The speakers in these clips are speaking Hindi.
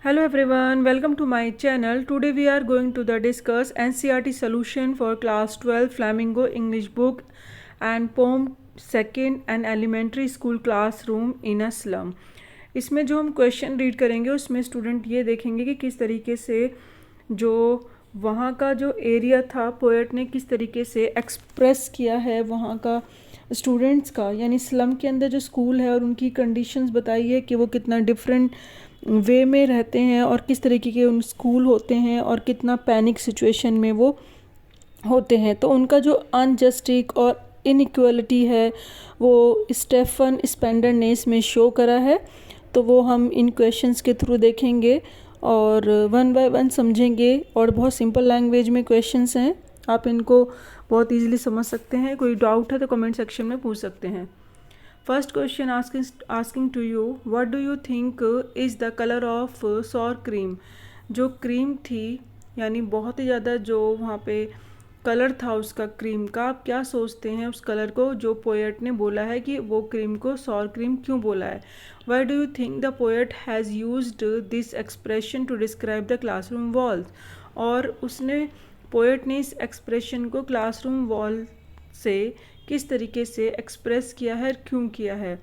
Hello everyone, welcome to my channel. Today we are going to discuss NCERT solution for class 12 Flamingo English book and poem second and elementary school classroom in a slum. इसमें जो हम क्वेश्चन रीड करेंगे उसमें स्टूडेंट ये देखेंगे कि किस तरीके से जो वहाँ का जो एरिया था पोएट ने किस तरीके से एक्सप्रेस किया है वहाँ का स्टूडेंट्स का, यानी स्लम के अंदर जो स्कूल है और उनकी कंडीशंस बताई है कि वो कितना डिफरेंट वे में रहते हैं और किस तरीके के उन स्कूल होते हैं और कितना पैनिक सिचुएशन में वो होते हैं। तो उनका जो अनजस्टिक और इनइक्वालिटी है वो स्टेफन स्पेंडर ने इसमें शो करा है। तो वो हम इन क्वेश्चंस के थ्रू देखेंगे और वन बाय वन समझेंगे और बहुत सिंपल लैंग्वेज में क्वेश्चंस हैं, आप इनको बहुत इजीली समझ सकते हैं। कोई डाउट है तो कमेंट सेक्शन में पूछ सकते हैं। First question asking to you, what do you think is the colour of sour cream. जो क्रीम थी यानी बहुत ही ज़्यादा जो वहाँ पे कलर था उसका क्रीम का, आप क्या सोचते हैं उस कलर को जो पोएट ने बोला है कि वो क्रीम को सॉर क्रीम क्यों बोला है। Why do you think the poet has used this expression to describe the classroom walls. और उसने पोएट ने इस एक्सप्रेशन को क्लासरूम वॉल से किस तरीके से एक्सप्रेस किया है, क्यों किया है।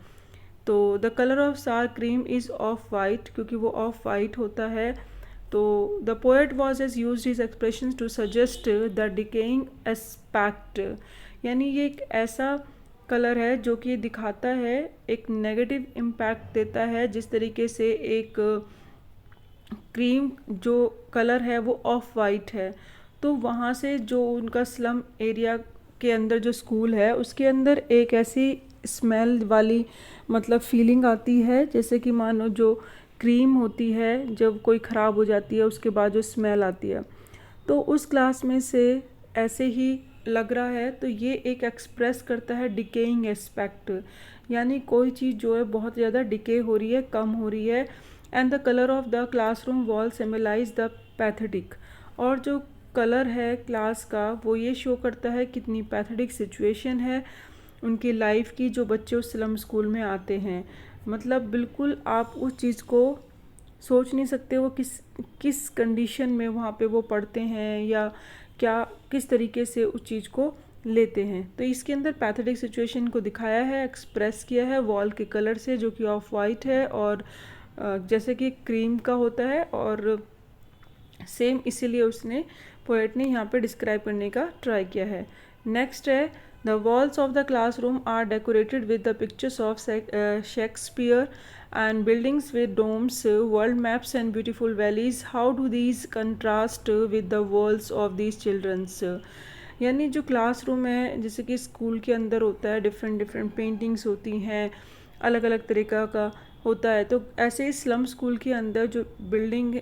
तो the colour of sour cream is off white, क्योंकि वो ऑफ वाइट होता है। तो the poet was as use his expression to suggest the decaying aspect, यानी ये एक ऐसा कलर है जो कि दिखाता है एक नेगेटिव इम्पैक्ट देता है। जिस तरीके से एक क्रीम जो कलर है वो ऑफ वाइट है, तो वहाँ से जो उनका स्लम एरिया के अंदर जो स्कूल है उसके अंदर एक ऐसी स्मेल वाली मतलब फीलिंग आती है, जैसे कि मानो जो क्रीम होती है जब कोई ख़राब हो जाती है उसके बाद जो स्मेल आती है, तो उस क्लास में से ऐसे ही लग रहा है। तो ये एक एक्सप्रेस करता है डिकेइंग एस्पेक्ट, यानी कोई चीज़ जो है बहुत ज़्यादा डिके हो रही है, कम हो रही है। And the colour of the classroom wall symbolise the pathetic, और जो कलर है क्लास का वो ये शो करता है कितनी पैथेटिक सिचुएशन है उनकी लाइफ की, जो बच्चे उस स्लम स्कूल में आते हैं। मतलब बिल्कुल आप उस चीज़ को सोच नहीं सकते वो किस कंडीशन में वहाँ पे वो पढ़ते हैं या क्या किस तरीके से उस चीज़ को लेते हैं। तो इसके अंदर पैथेटिक सिचुएशन को दिखाया है, एक्सप्रेस किया है वॉल के कलर से जो कि ऑफ वाइट है और जैसे कि क्रीम का होता है, और सेम इसीलिए उसने पोएट ने यहाँ पे डिस्क्राइब करने का ट्राई किया है। नेक्स्ट है, the walls of the classroom are decorated with the pictures of Shakespeare and buildings with domes, world maps and beautiful valleys. How do these contrast with the walls of these children's। यानी जो क्लासरूम है जैसे कि स्कूल के अंदर होता है, डिफरेंट डिफरेंट पेंटिंग्स होती हैं, अलग अलग तरीक़ा का होता है। तो ऐसे ही स्लम स्कूल के अंदर जो बिल्डिंग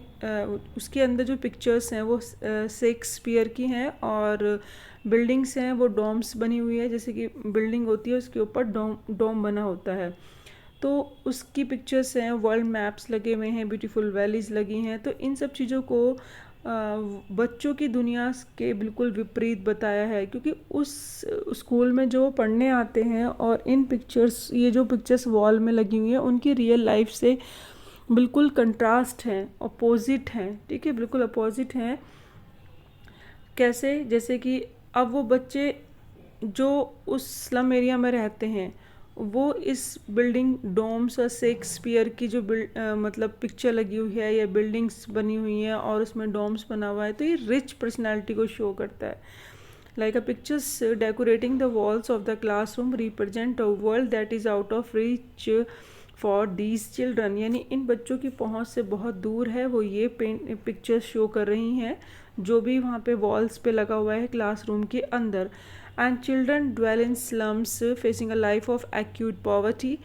उसके अंदर जो पिक्चर्स हैं वो शेक्सपियर की हैं, और बिल्डिंग्स हैं वो डोम्स बनी हुई है, जैसे कि बिल्डिंग होती है उसके ऊपर डोम बना होता है। तो उसकी पिक्चर्स हैं, वर्ल्ड मैप्स लगे हुए हैं, ब्यूटीफुल वैलीज़ लगी हैं। तो इन सब चीज़ों को बच्चों की दुनिया के बिल्कुल विपरीत बताया है, क्योंकि उस स्कूल में जो पढ़ने आते हैं और इन पिक्चर्स ये जो पिक्चर्स वॉल में लगी हुई हैं उनकी रियल लाइफ से बिल्कुल कंट्रास्ट हैं, अपोजिट हैं। ठीक है, बिल्कुल अपोजिट हैं। कैसे, जैसे कि अब वो बच्चे जो उस स्लम एरिया में रहते हैं वो इस बिल्डिंग डोम्स और शेक्सपियर की जो मतलब पिक्चर लगी हुई है या बिल्डिंग्स बनी हुई हैं और उसमें डोम्स बना हुआ है, तो ये रिच पर्सनालिटी को शो करता है। Like a pictures decorating the walls of the classroom represent a world that is out of reach for these children, यानी इन बच्चों की पहुंच से बहुत दूर है वो ये पिक्चर्स शो कर रही हैं जो भी वहाँ पे वॉल्स पे लगा हुआ है क्लासरूम के अंदर। And children dwell in slums facing a life of acute poverty,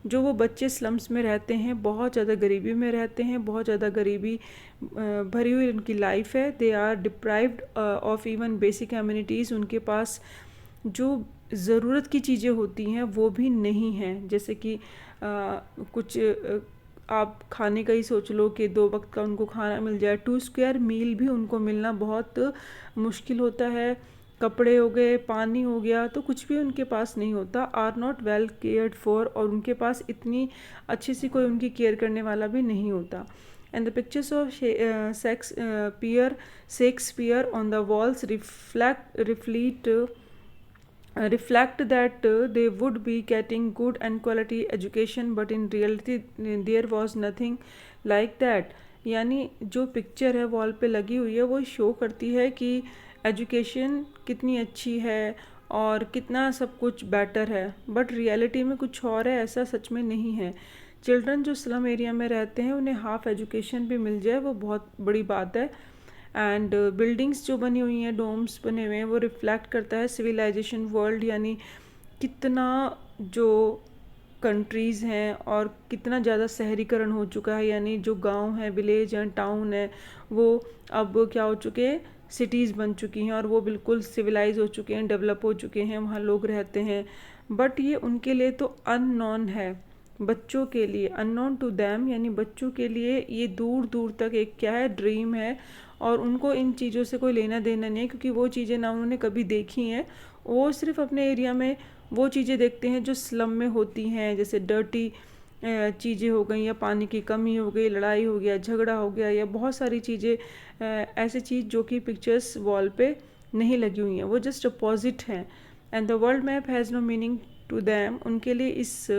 जो वो बच्चे स्लम्स में रहते हैं, बहुत ज़्यादा गरीबी में रहते हैं, बहुत ज़्यादा गरीबी भरी हुई उनकी लाइफ है। They are deprived of even basic amenities, उनके पास जो ज़रूरत की चीज़ें होती हैं वो भी नहीं हैं, जैसे कि कुछ आप खाने का ही सोच लो कि 2 वक्त का उनको खाना मिल जाए, 2 स्क्वायर मील भी उनको मिलना बहुत मुश्किल होता है। कपड़े हो गए, पानी हो गया, तो कुछ भी उनके पास नहीं होता। Are not well cared for, और उनके पास इतनी अच्छी सी कोई उनकी केयर करने वाला भी नहीं होता। and the pictures of Shakespeare on the walls reflect that they would be getting good and quality education, but in reality there was nothing like that. यानी जो पिक्चर है वॉल पे लगी हुई है वो शो करती है कि एजुकेशन कितनी अच्छी है और कितना सब कुछ बेटर है, बट रियलिटी में कुछ और है, ऐसा सच में नहीं है। चिल्ड्रन जो स्लम एरिया में रहते हैं उन्हें हाफ एजुकेशन भी मिल जाए वो बहुत बड़ी बात है। एंड बिल्डिंग्स जो बनी हुई हैं, डोम्स बने हुए हैं, वो रिफ्लेक्ट करता है सिविलाइजेशन वर्ल्ड, यानी कितना जो कंट्रीज़ हैं और कितना ज़्यादा शहरीकरण हो चुका है, यानी जो गांव है, विलेज हैं, टाउन है, वो अब क्या हो चुके हैं, सिटीज़ बन चुकी हैं और वो बिल्कुल सिविलाइज हो चुके हैं, डेवलप हो चुके हैं, वहाँ लोग रहते हैं। बट ये उनके लिए तो अननोन है, बच्चों के लिए अननोन टू दैम, यानी बच्चों के लिए ये दूर दूर तक एक क्या है, ड्रीम है, और उनको इन चीज़ों से कोई लेना देना नहीं है, क्योंकि वो चीज़ें ना उन्होंने कभी देखी हैं। वो सिर्फ अपने एरिया में वो चीज़ें देखते हैं जो स्लम में होती हैं, जैसे डर्टी चीज़ें हो गई, या पानी की कमी हो गई, लड़ाई हो गया, झगड़ा हो गया, या बहुत सारी चीज़ें ऐसी चीज़ जो कि पिक्चर्स वॉल पे नहीं लगी हुई हैं, वो जस्ट अपोजिट हैं। And the world map has no meaning to them, उनके लिए इस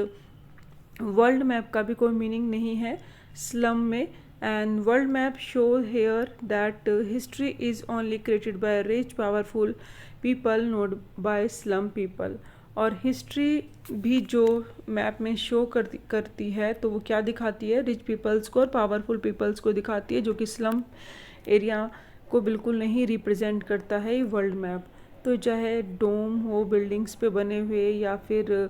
वर्ल्ड मैप का भी कोई मीनिंग नहीं है स्लम में। And world map show here that history is only created by rich powerful people, not by slum people. और हिस्ट्री भी जो मैप में शो करती है तो वो क्या दिखाती है, रिच पीपल्स को और पावरफुल पीपल्स को दिखाती है, जो कि स्लम एरिया को बिल्कुल नहीं रिप्रेजेंट करता है ये वर्ल्ड मैप। तो चाहे डोम हो बिल्डिंग्स पे बने हुए, या फिर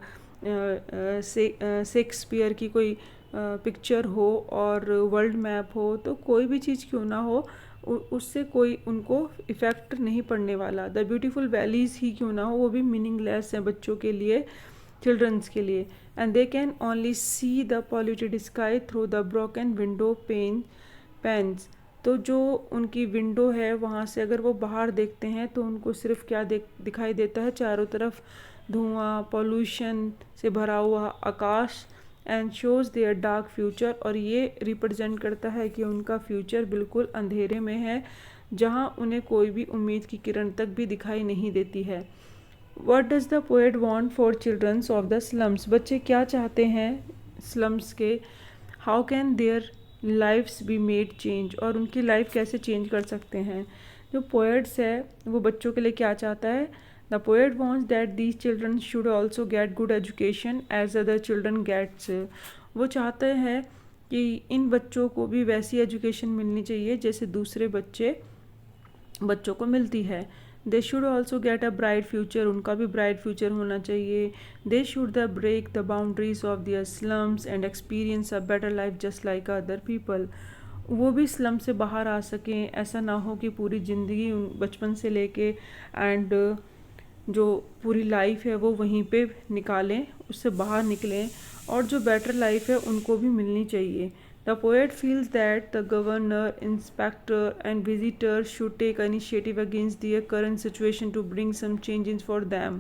शेक्सपियर की कोई पिक्चर हो और वर्ल्ड मैप हो, तो कोई भी चीज़ क्यों ना हो उससे कोई उनको इफ़ेक्ट नहीं पड़ने वाला। द ब्यूटीफुल वैलीज़ ही क्यों ना हो, वो भी मीनिंगलेस हैं बच्चों के लिए, चिल्ड्रंस के लिए। And they can only see the polluted sky through the broken window panes. तो जो उनकी विंडो है वहाँ से अगर वो बाहर देखते हैं तो उनको सिर्फ क्या दिखाई देता है, चारों तरफ धुआं, पॉल्यूशन से भरा हुआ आकाश, and shows their dark future, और ये रिप्रेजेंट करता है कि उनका फ्यूचर बिल्कुल अंधेरे में है, जहाँ उन्हें कोई भी उम्मीद की किरण तक भी दिखाई नहीं देती है। What does the poet want for children of the slums? बच्चे क्या चाहते हैं स्लम्स के? How can their lives be made change? और उनकी लाइफ कैसे चेंज कर सकते हैं? जो पोएट्स है वो बच्चों के लिए क्या चाहता है? The poet wants that these children should also get good education as other children gets. वो चाहते हैं कि इन बच्चों को भी वैसी एजुकेशन मिलनी चाहिए जैसे दूसरे बच्चों को मिलती है। They should also get a bright future, उनका भी ब्राइट फ्यूचर होना चाहिए। They should the break the boundaries of their slums and experience a better life just like other people. वो भी स्लम से बाहर आ सकें, ऐसा ना हो कि पूरी ज़िंदगी बचपन से लेके एंड जो पूरी लाइफ है वो वहीं पे निकालें, उससे बाहर निकलें, और जो बेटर लाइफ है उनको भी मिलनी चाहिए। The poet feels that the governor, inspector and visitors should take initiative against their current situation to bring some changes for them.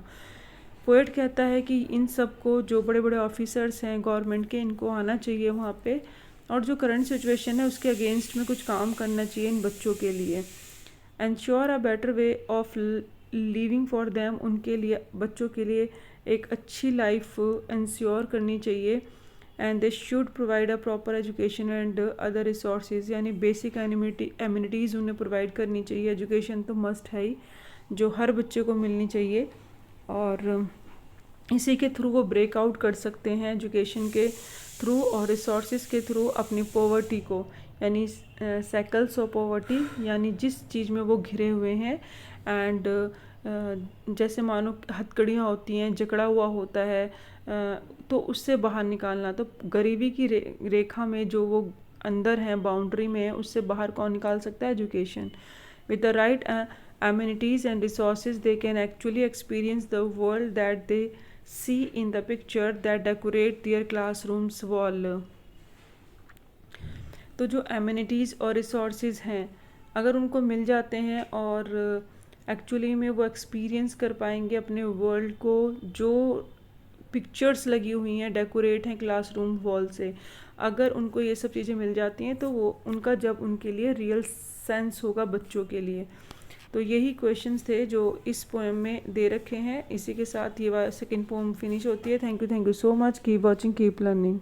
Poet कहता है कि इन सब को, जो बड़े बड़े ऑफिसर्स हैं गवर्नमेंट के, इनको आना चाहिए वहाँ पे, और जो करंट सिचुएशन है उसके अगेंस्ट में कुछ काम करना चाहिए इन बच्चों के लिए। Ensure a better way of living for them, उनके लिए, बच्चों के लिए एक अच्छी लाइफ इंश्योर करनी चाहिए। And they should provide a proper education and other resources, यानी बेसिक एम्यूनिटीज़ उन्हें प्रोवाइड करनी चाहिए। एजुकेशन तो मस्ट है ही, जो हर बच्चे को मिलनी चाहिए, और इसी के थ्रू वो ब्रेकआउट कर सकते हैं, एजुकेशन के थ्रू और रिसोर्सेज के थ्रू, अपनी पॉवर्टी को, यानी साइकिल्स ऑफ पॉवर्टी, यानी जिस चीज़ में वो घिरे हुए हैं। एंड जैसे मानो हथकड़ियाँ होती हैं, जकड़ा हुआ होता है, तो उससे बाहर निकालना। तो गरीबी की रेखा में जो वो अंदर हैं, बाउंड्री में है, उससे बाहर कौन निकाल सकता है? Education. With the right amenities and resources they can actually experience the world that they see in the picture that decorate their classrooms wall. तो जो amenities और resources हैं, अगर उनको मिल जाते हैं और एक्चुअली में वो एक्सपीरियंस कर पाएंगे अपने वर्ल्ड को, जो पिक्चर्स लगी हुई हैं, डेकोरेट हैं क्लासरूम वॉल से। अगर उनको ये सब चीज़ें मिल जाती हैं तो वो उनका जब उनके लिए रियल सेंस होगा बच्चों के लिए। तो यही क्वेश्चंस थे जो इस पोएम में दे रखे हैं। इसी के साथ ये सेकंड पोएम फिनिश होती है। Thank you so much. Keep watching, keep learning.